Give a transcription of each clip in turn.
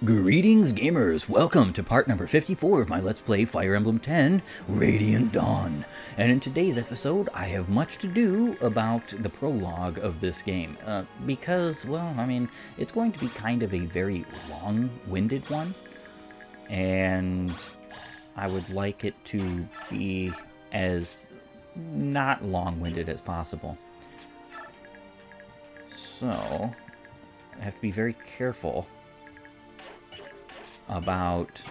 Greetings gamers, welcome to part number 54 of my Let's Play Fire Emblem 10, Radiant Dawn. And in today's episode, I have much to do about the prologue of this game. Because, well, I mean, it's going to be kind of a very long-winded one. And I would like it to be as not long-winded as possible. So, I have to be very careful about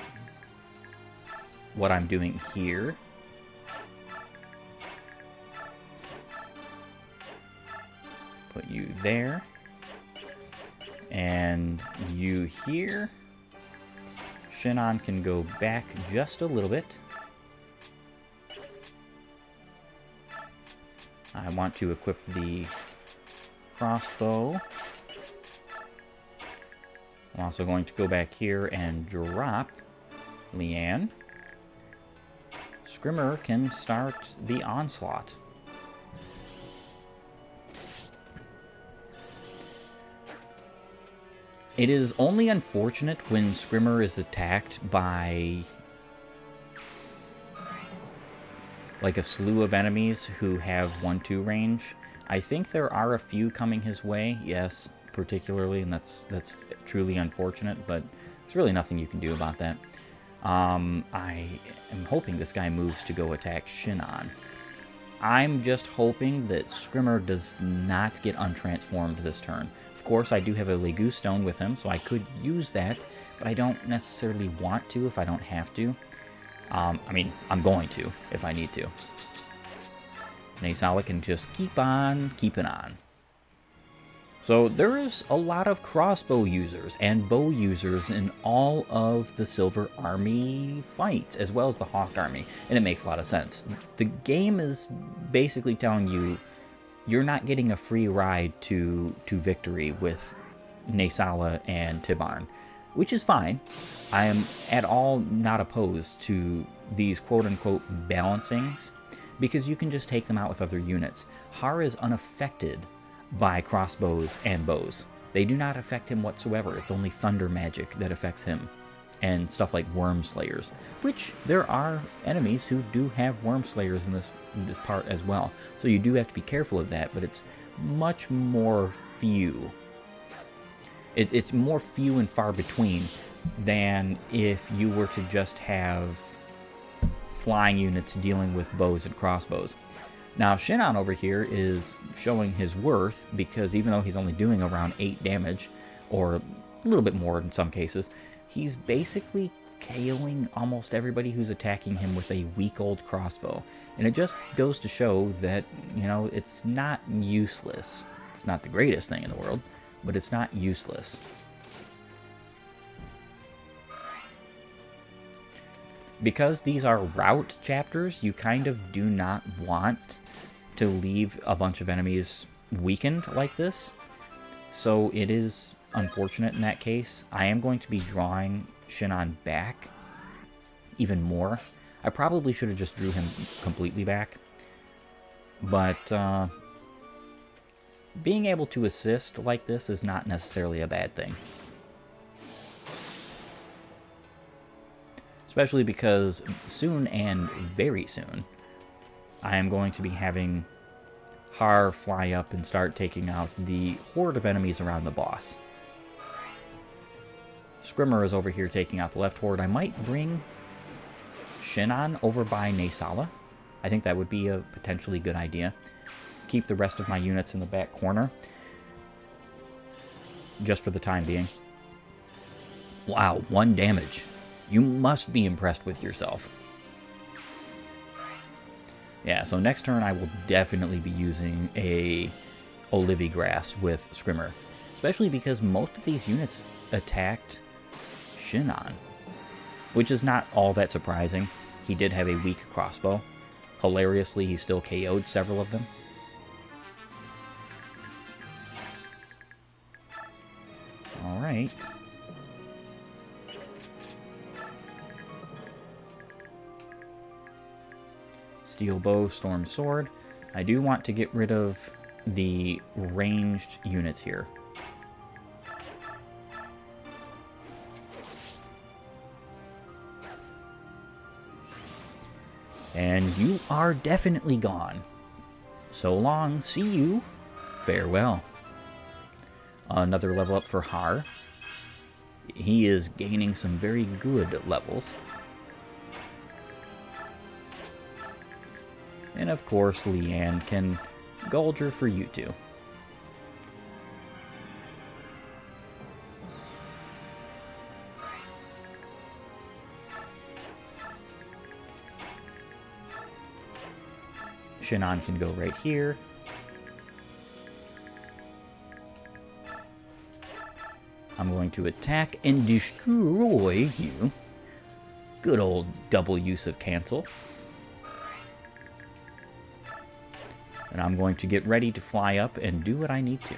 what I'm doing here. Put you there. And you here. Shinon can go back just a little bit. I want to equip the crossbow. I'm also going to go back here and drop Leanne. Scrimmer can start the onslaught. It is only unfortunate when Scrimmer is attacked by like a slew of enemies who have 1-2 range. I think there are a few coming his way, yes, particularly, and that's truly unfortunate, but there's really nothing you can do about that. I am hoping this guy moves to go attack Shinon. I'm just hoping that Scrimmer does not get untransformed this turn. Of course, I do have a Legu Stone with him, so I could use that, but I don't necessarily want to if I don't have to. I mean, I'm going to if I need to. Naysala can just keep on keeping on. So there is a lot of crossbow users and bow users in all of the Silver Army fights, as well as the Hawk Army, and it makes a lot of sense. The game is basically telling you you're not getting a free ride to victory with Naysala and Tibarn, which is fine. I am at all not opposed to these quote-unquote balancings, because you can just take them out with other units. Har is unaffected by crossbows and bows. They do not affect him whatsoever. It's only thunder magic that affects him, and stuff like worm slayers, which there are enemies who do have worm slayers in this part as well. So you do have to be careful of that, but it's much more few. It's more few and far between than if you were to just have flying units dealing with bows and crossbows. Now, Shinon over here is showing his worth, because even though he's only doing around 8 damage, or a little bit more in some cases, he's basically KOing almost everybody who's attacking him with a weak old crossbow. And it just goes to show that, you know, it's not useless. It's not the greatest thing in the world, but it's not useless. Because these are route chapters, you kind of do not want to leave a bunch of enemies weakened like this. So it is unfortunate in that case. I am going to be drawing Shinon back even more. I probably should have just drew him completely back. But being able to assist like this is not necessarily a bad thing. Especially because soon, and very soon, I am going to be having Har fly up and start taking out the horde of enemies around the boss. Scrimmer is over here taking out the left horde. I might bring Shinon over by Naysala. I think that would be a potentially good idea. Keep the rest of my units in the back corner, just for the time being. Wow, 1 damage. You must be impressed with yourself. Yeah, so next turn I will definitely be using a Olivigrass with Scrimmer. Especially because most of these units attacked Shinon, which is not all that surprising. He did have a weak crossbow. Hilariously, he still KO'd several of them. Alright. Steel bow, storm sword. I do want to get rid of the ranged units here. And you are definitely gone. So long, see you, farewell. Another level up for Har. He is gaining some very good levels. And of course, Leanne can Gulger for you two. Shannon can go right here. I'm going to attack and destroy you. Good old double use of cancel. And I'm going to get ready to fly up and do what I need to.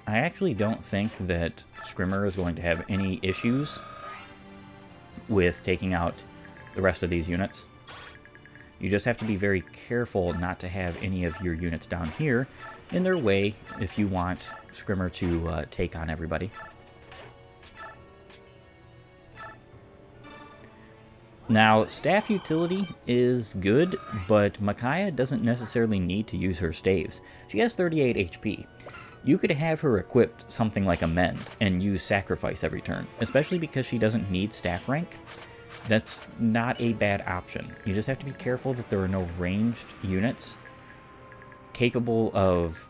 I actually don't think that Scrimmer is going to have any issues with taking out the rest of these units. You just have to be very careful not to have any of your units down here in their way if you want Scrimmer to take on everybody. Now, staff utility is good, but Micaiah doesn't necessarily need to use her staves. She has 38 HP. You could have her equipped something like a Mend and use Sacrifice every turn, especially because she doesn't need staff rank. That's not a bad option. You just have to be careful that there are no ranged units capable of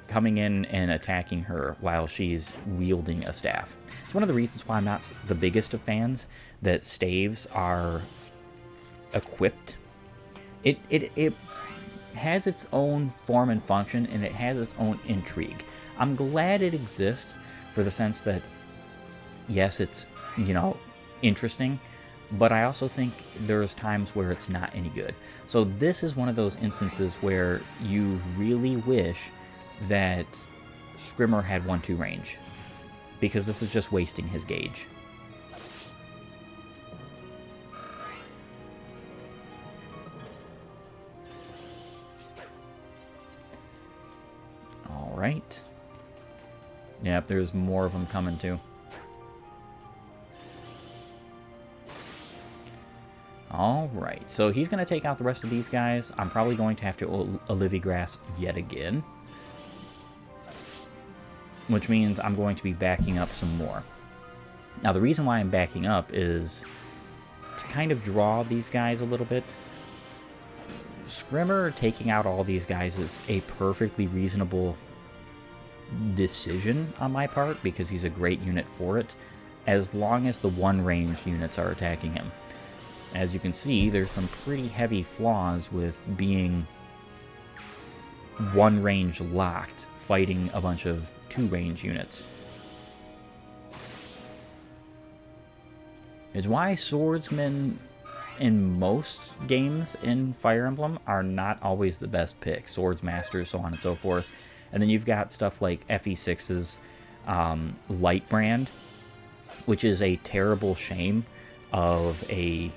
coming in and attacking her while she's wielding a staff. It's one of the reasons why I'm not the biggest of fans that staves are equipped. It has its own form and function, and it has its own intrigue. I'm glad it exists for the sense that, yes, it's, interesting, but I also think there's times where it's not any good. So this is one of those instances where you really wish that Scrimmer had 1-2 range, because this is just wasting his gauge. Alright. Yep, there's more of them coming too. Alright, so he's going to take out the rest of these guys. I'm probably going to have to Olivigrass yet again, which means I'm going to be backing up some more. Now, the reason why I'm backing up is to kind of draw these guys a little bit. Scrimmer taking out all these guys is a perfectly reasonable decision on my part, because he's a great unit for it, as long as the one-range units are attacking him. As you can see, there's some pretty heavy flaws with being one-range locked, fighting a bunch of two-range units. It's why swordsmen in most games in Fire Emblem are not always the best pick. Swords Masters, so on and so forth. And then you've got stuff like FE6's Light Brand, which is a terrible shame of a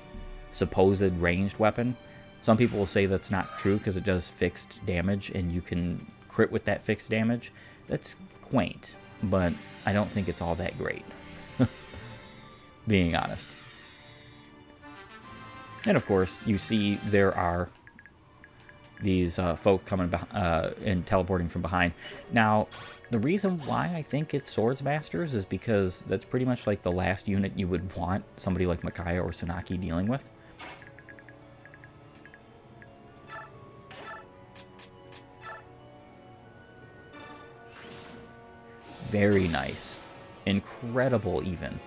supposed ranged weapon. Some people will say that's not true because it does fixed damage and you can crit with that fixed damage. That's quaint, but I don't think it's all that great, being honest. And of course, you see there are these folk coming and teleporting from behind. Now, the reason why I think it's Swords Masters is because that's pretty much like the last unit you would want somebody like Micaiah or Sanaki dealing with. Very nice. Incredible, even.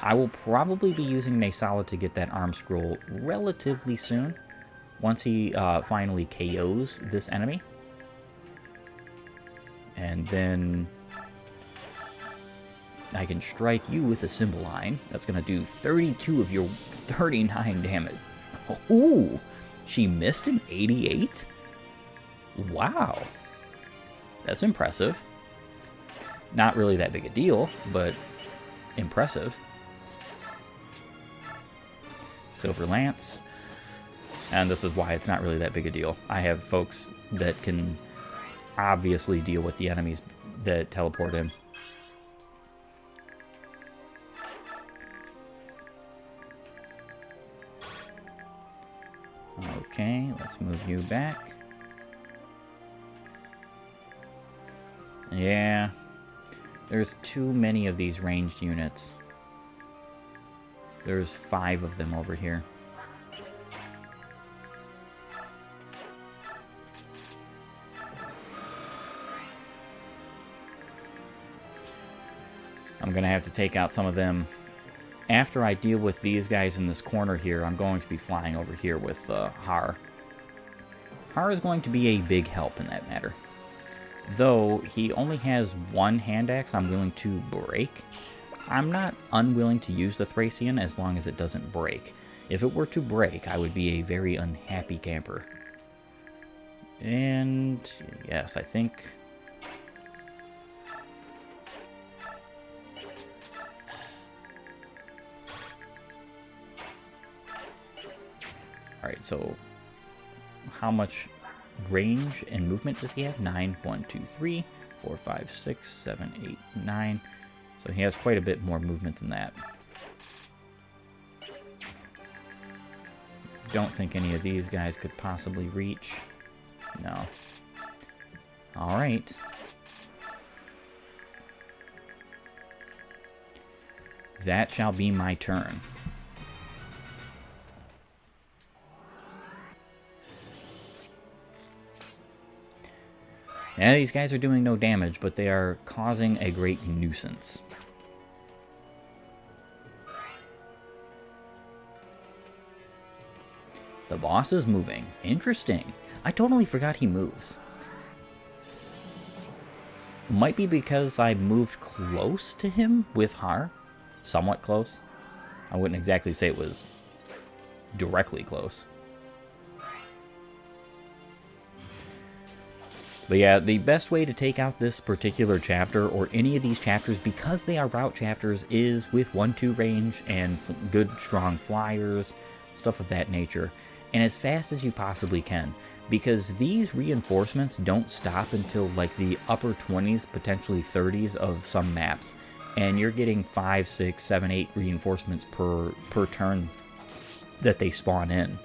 I will probably be using Nasala to get that arm scroll relatively soon, once he finally KOs this enemy. And then I can strike you with a symbol line. That's going to do 32 of your 39 damage. Ooh! She missed an 88? Wow. That's impressive. Not really that big a deal, but impressive. Silver Lance. And this is why it's not really that big a deal. I have folks that can obviously deal with the enemies that teleport in. Okay, let's move you back. Yeah, there's too many of these ranged units. There's 5 of them over here. I'm going to have to take out some of them. After I deal with these guys in this corner here, I'm going to be flying over here with Har. Har is going to be a big help in that matter. Though he only has 1 hand axe I'm willing to break, I'm not unwilling to use the Thracian as long as it doesn't break. If it were to break, I would be a very unhappy camper. And yes, I think... Alright, so how much range and movement does he have? 9, 1, 2, 3, 4, 5, 6, 7, 8, 9. So he has quite a bit more movement than that. Don't think any of these guys could possibly reach. No. Alright. That shall be my turn. Yeah, these guys are doing no damage, but they are causing a great nuisance. The boss is moving. Interesting. I totally forgot he moves. Might be because I moved close to him with Har. Somewhat close. I wouldn't exactly say it was directly close. But yeah, the best way to take out this particular chapter, or any of these chapters, because they are route chapters, is with 1-2 range and good, strong flyers, stuff of that nature, and as fast as you possibly can. Because these reinforcements don't stop until like the upper 20s, potentially 30s of some maps, and you're getting 5, 6, 7, 8 reinforcements per turn that they spawn in.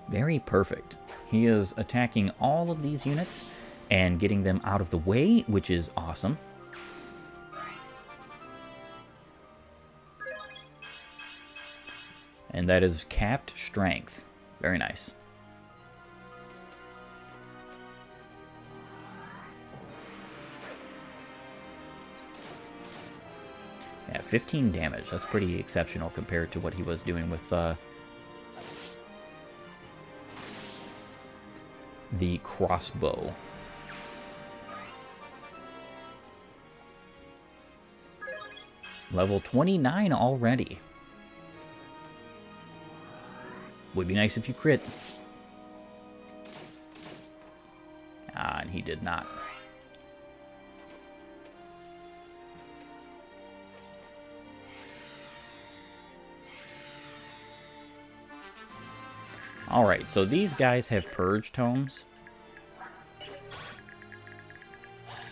Very perfect. He is attacking all of these units and getting them out of the way, which is awesome. And that is capped strength. Very nice. Yeah, 15 damage. That's pretty exceptional compared to what he was doing with the crossbow. Level 29 already. Would be nice if you crit. Ah, and he did not. Alright, so these guys have purge tomes.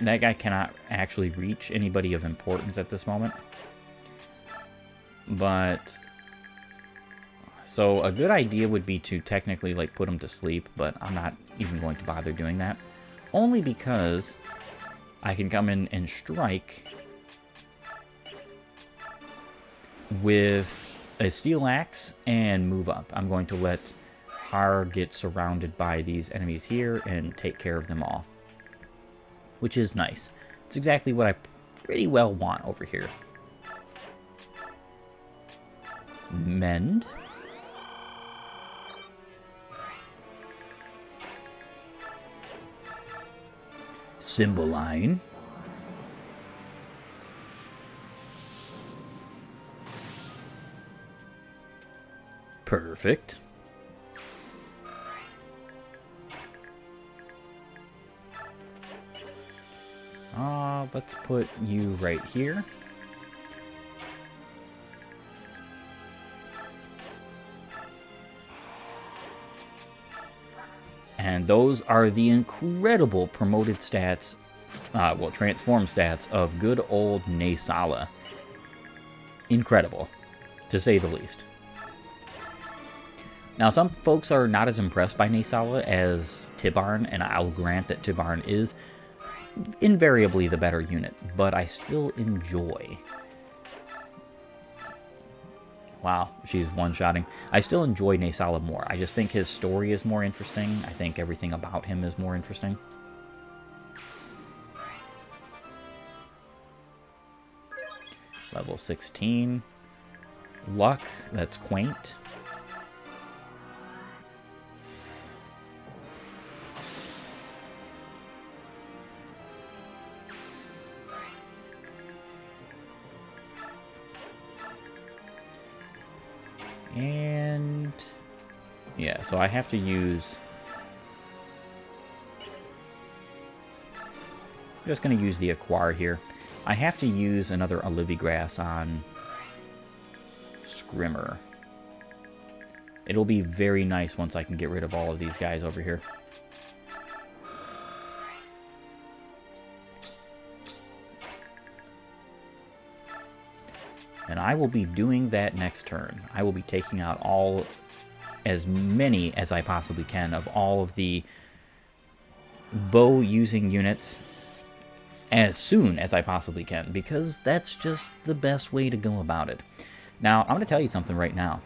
That guy cannot actually reach anybody of importance at this moment. But... so a good idea would be to technically like put him to sleep, but I'm not even going to bother doing that. Only because I can come in and strike with a steel axe and move up. I'm going to let Har get surrounded by these enemies here and take care of them all, which is nice. It's exactly what I pretty well want over here. Mend. Cymbeline. Perfect. Let's put you right here. And those are the incredible promoted stats, well, transform stats of good old Naysala. Incredible, to say the least. Now, some folks are not as impressed by Naysala as Tibarn, and I'll grant that Tibarn is invariably the better unit, but I still enjoy. Wow, she's one-shotting. I still enjoy Naysala more. I just think his story is more interesting. I think everything about him is more interesting. Level 16. Luck, that's quaint. And yeah, so I have to use... I'm just going to use the Acquire here. I have to use another Olivigrass on Scrimmer. It'll be very nice once I can get rid of all of these guys over here. And I will be doing that next turn. I will be taking out as many as I possibly can of all of the bow using units as soon as I possibly can, because that's just the best way to go about it. Now, I'm going to tell you something right now.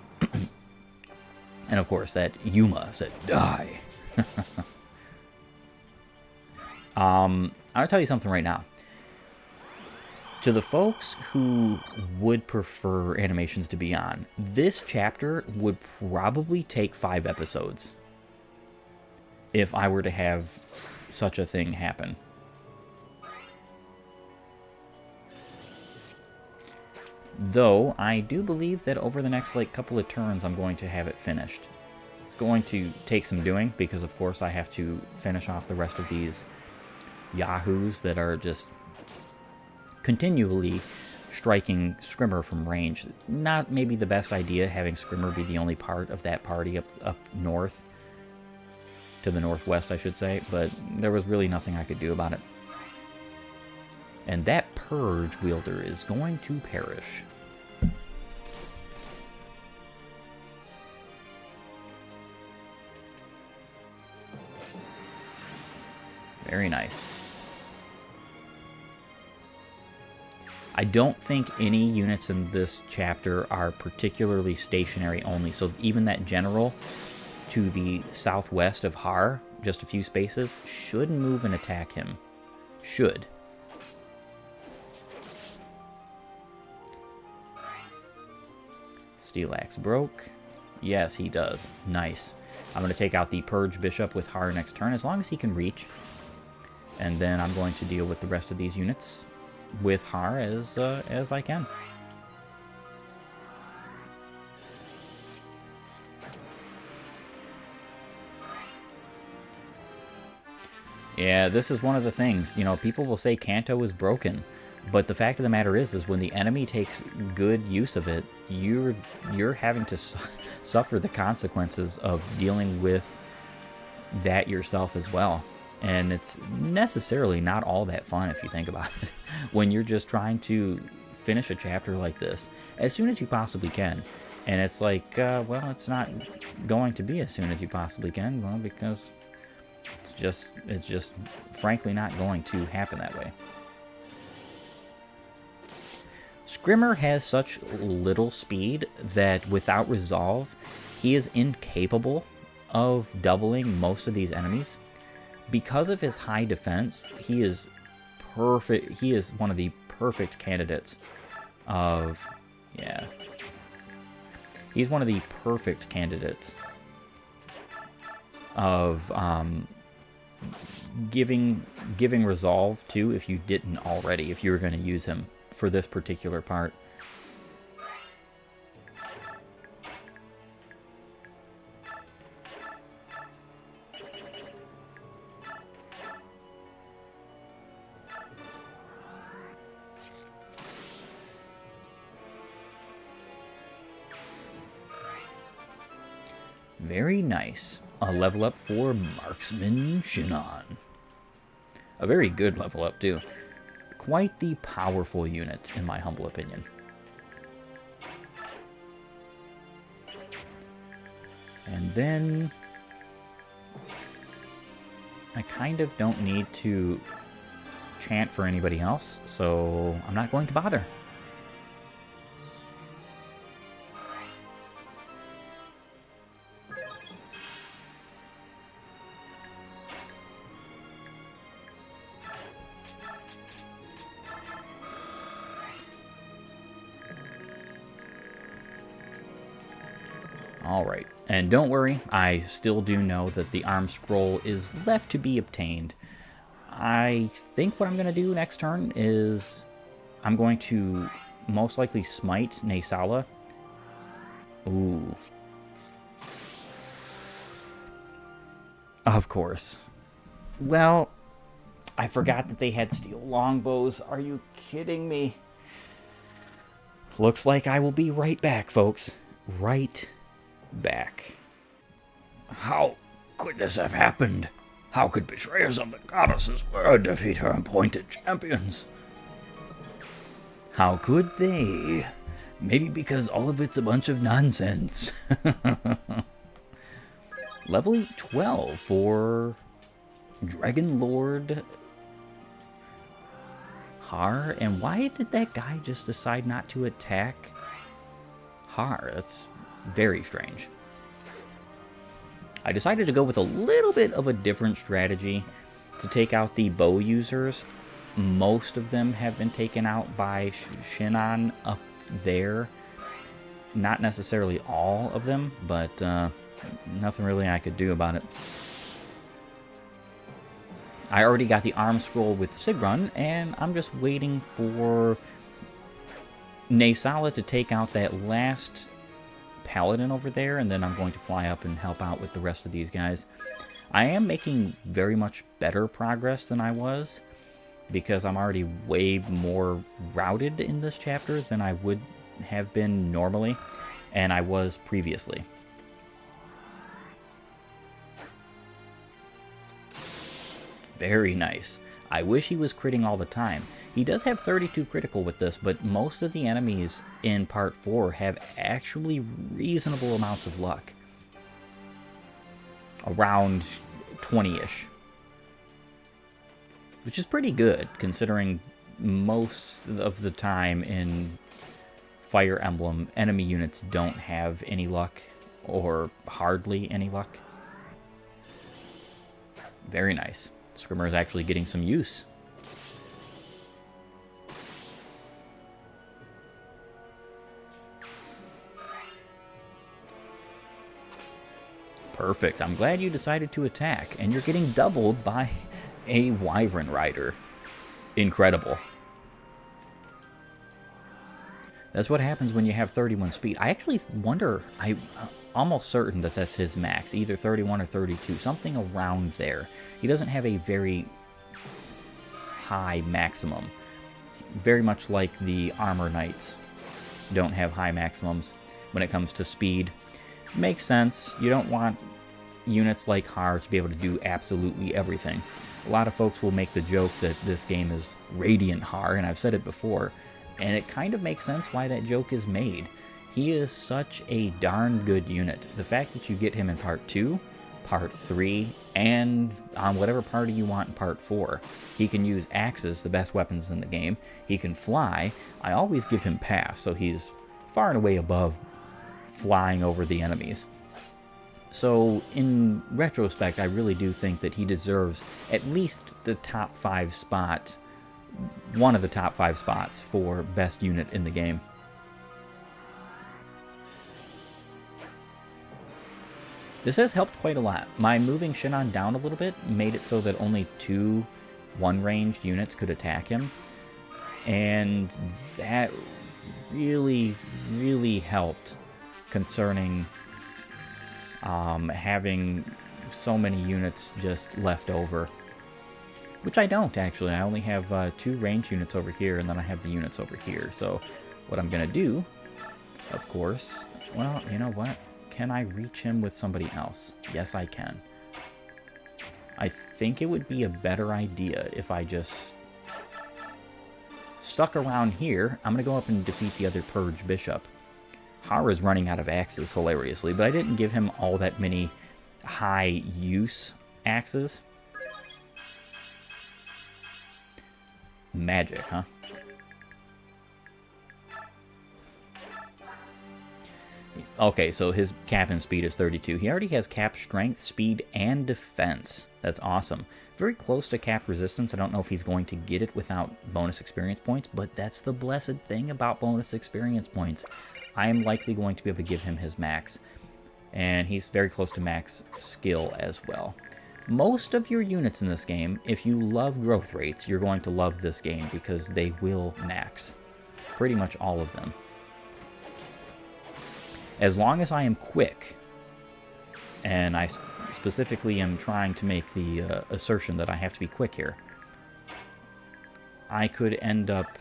And of course, that Yuma said, die. I'm going to tell you something right now. To the folks who would prefer animations to be on, this chapter would probably take 5 episodes if I were to have such a thing happen. Though, I do believe that over the next couple of turns, I'm going to have it finished. It's going to take some doing, because of course I have to finish off the rest of these yahoos that are just continually striking Scrimmer from range. Not maybe the best idea, having Scrimmer be the only part of that party up north, to the northwest I should say, but there was really nothing I could do about it. And that Purge wielder is going to perish. Very nice. I don't think any units in this chapter are particularly stationary only, so even that general to the southwest of Har, just a few spaces, should move and attack him. Should. Steel Axe broke. Yes, he does. Nice. I'm going to take out the Purge Bishop with Har next turn, as long as he can reach. And then I'm going to deal with the rest of these units with Har as I can. Yeah, this is one of the things. You know, people will say Kanto is broken, but the fact of the matter is when the enemy takes good use of it, you're having to suffer the consequences of dealing with that yourself as well. And it's necessarily not all that fun if you think about it, when you're just trying to finish a chapter like this as soon as you possibly can. And it's like, well, it's not going to be as soon as you possibly can, well, because it's just frankly not going to happen that way. Scrimmer has such little speed that without resolve, he is incapable of doubling most of these enemies. Because of his high defense, he is perfect. He is one of the perfect candidates of, yeah. He's one of the perfect candidates of giving resolve to, if you didn't already, if you were going to use him for this particular part. Very nice. A level up for Marksman Shinon. A very good level up, too. Quite the powerful unit, in my humble opinion. And then I kind of don't need to chant for anybody else, so I'm not going to bother. Alright, and don't worry, I still do know that the arm scroll is left to be obtained. I think what I'm going to do next turn is I'm going to most likely smite Naysala. Ooh. Of course. Well, I forgot that they had steel longbows. Are you kidding me? Looks like I will be right back, folks. Right back. How could this have happened? How could betrayers of the goddess's word defeat her appointed champions? How could they? Maybe because all of it's a bunch of nonsense. Level 12 for Dragon Lord Har. And why did that guy just decide not to attack Har? That's very strange. I decided to go with a little bit of a different strategy to take out the bow users. Most of them have been taken out by Shinon up there. Not necessarily all of them, but nothing really I could do about it. I already got the arm scroll with Sigrun, and I'm just waiting for Naysala to take out that last paladin over there, and then I'm going to fly up and help out with the rest of these guys. I am making very much better progress than I was, because I'm already way more routed in this chapter than I would have been normally, and I was previously. Very nice. I wish he was critting all the time. He does have 32 critical with this, but most of the enemies in Part 4 have actually reasonable amounts of luck. Around 20-ish. Which is pretty good, considering most of the time in Fire Emblem, enemy units don't have any luck, or hardly any luck. Very nice. Scrimmer is actually getting some use. Perfect. I'm glad you decided to attack, and you're getting doubled by a Wyvern Rider. Incredible. That's what happens when you have 31 speed. I actually wonder, I'm almost certain that that's his max, either 31 or 32, something around there. He doesn't have a very high maximum. Very much like the Armor Knights don't have high maximums when it comes to speed. Makes sense. You don't want units like Har to be able to do absolutely everything. A lot of folks will make the joke that this game is Radiant Har, and I've said it before, and it kind of makes sense why that joke is made. He is such a darn good unit. The fact that you get him in Part 2, Part 3, and on whatever party you want in Part 4. He can use axes, the best weapons in the game. He can fly. I always give him pass, so he's far and away above flying over the enemies. So, in retrospect, I really do think that he deserves at least the top 5 spot, one of the top 5 spots for best unit in the game. This has helped quite a lot. My moving Shinon down a little bit made it so that only 2 one-ranged units could attack him. And that really, really helped concerning having so many units just left over. Which I don't, actually. I only have 2 range units over here, and then I have the units over here. So what I'm going to do, of course, well, you know what? can I reach him with somebody else? Yes, I can. I think it would be a better idea if I just stuck around here. I'm going to go up and defeat the other Purge Bishop. Hara's running out of axes, hilariously, but I didn't give him all that many high-use axes. Magic, huh? Okay, so his cap and speed is 32. He already has cap strength, speed, and defense. That's awesome. Very close to cap resistance. I don't know if he's going to get it without bonus experience points, but that's the blessed thing about bonus experience points. I am likely going to be able to give him his max. And he's very close to max skill as well. Most of your units in this game, if you love growth rates, you're going to love this game because they will max. Pretty much all of them. As long as I am quick, and I specifically am trying to make the assertion that I have to be quick here, I could end up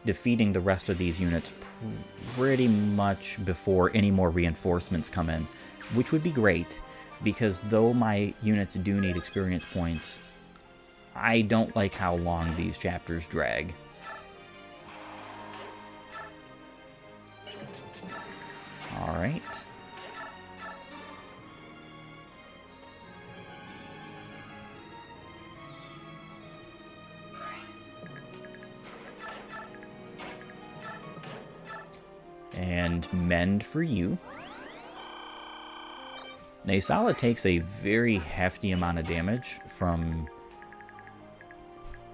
defeating the rest of these units pretty much before any more reinforcements come in, which would be great, because though my units do need experience points, I don't like how long these chapters drag. Alright. And mend for you. Naysala takes a very hefty amount of damage from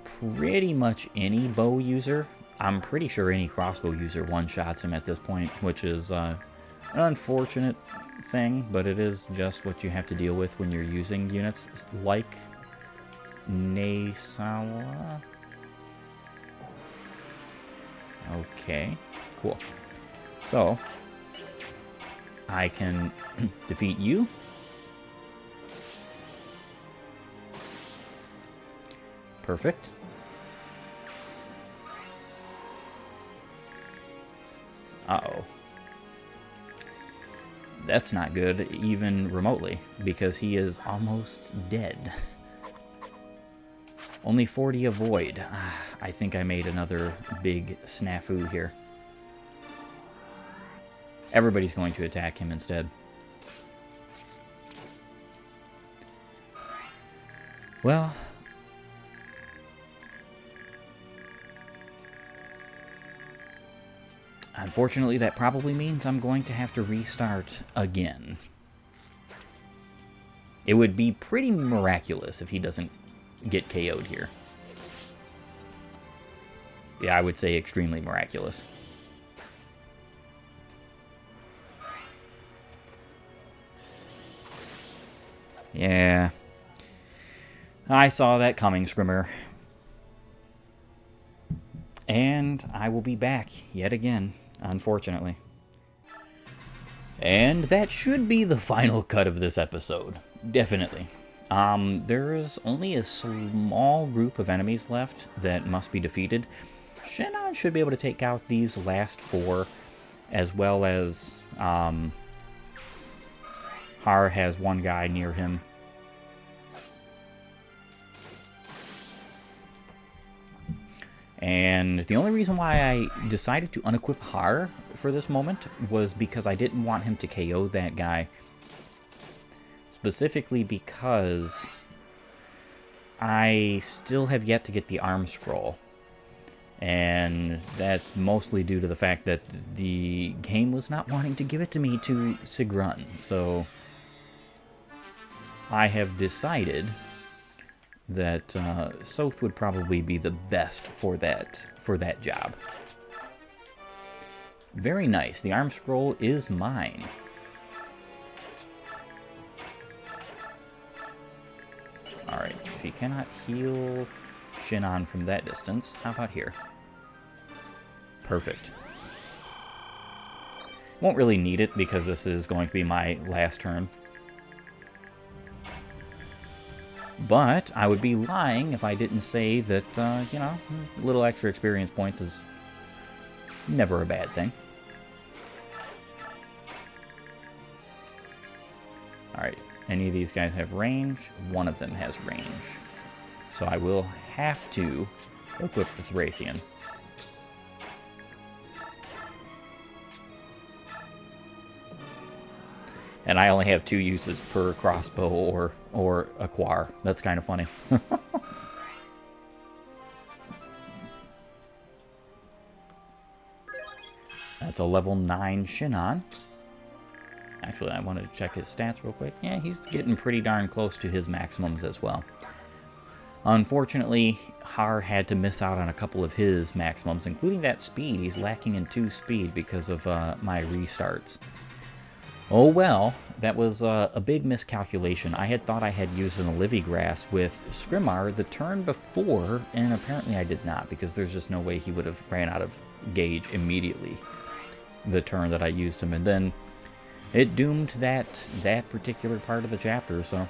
pretty much any bow user. I'm pretty sure any crossbow user one-shots him at this point, which is an unfortunate thing, but it is just what you have to deal with when you're using units like Naysala. Okay, cool. So, I can defeat you. Perfect. Uh-oh. That's not good, even remotely, because he is almost dead. Only 40 avoid. I think I made another big snafu here. Everybody's going to attack him instead. Well, unfortunately, that probably means I'm going to have to restart again. It would be pretty miraculous if he doesn't get KO'd here. Yeah, I would say extremely miraculous. Yeah. I saw that coming, Scrimmer. And I will be back yet again, unfortunately. And that should be the final cut of this episode. Definitely. There's only a small group of enemies left that must be defeated. Shannon should be able to take out these last 4, as well as Har has one guy near him. And the only reason why I decided to unequip Har for this moment was because I didn't want him to KO that guy. Specifically because I still have yet to get the arm scroll. And that's mostly due to the fact that the game was not wanting to give it to me to Sigrun. So I have decided that Soth would probably be the best for that job. Very nice. The arm scroll is mine. Alright, she cannot heal Shin'an from that distance. How about here? Perfect. Won't really need it because this is going to be my last turn. But I would be lying if I didn't say that, you know, a little extra experience points is never a bad thing. Alright, any of these guys have range? One of them has range. So I will have to equip the Thracian. And I only have 2 uses per crossbow or a quar. That's kind of funny. That's a level 9 Shinon. Actually, I wanted to check his stats real quick. Yeah, he's getting pretty darn close to his maximums as well. Unfortunately, Har had to miss out on a couple of his maximums, including that speed. He's lacking in 2 speed because of my restarts. Oh well, that was a big miscalculation. I had thought I had used an Olivigrass with Scrimar the turn before, and apparently I did not, because there's just no way he would have ran out of gauge immediately the turn that I used him, and then it doomed that particular part of the chapter, so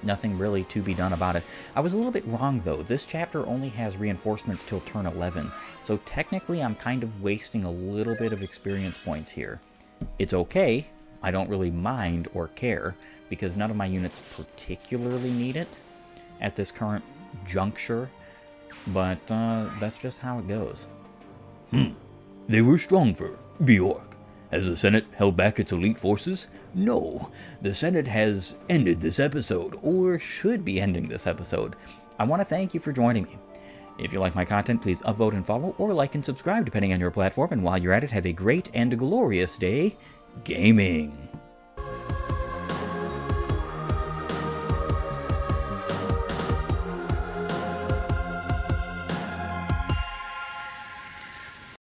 nothing really to be done about it. I was a little bit wrong, though. This chapter only has reinforcements till turn 11, so technically I'm kind of wasting a little bit of experience points here. It's okay. I don't really mind or care, because none of my units particularly need it at this current juncture, but that's just how it goes. They were strong for Bjork. Has the Senate held back its elite forces? No. The Senate has ended this episode, or should be ending this episode. I want to thank you for joining me. If you like my content, please upvote and follow, or like and subscribe depending on your platform, and while you're at it, have a great and glorious day gaming.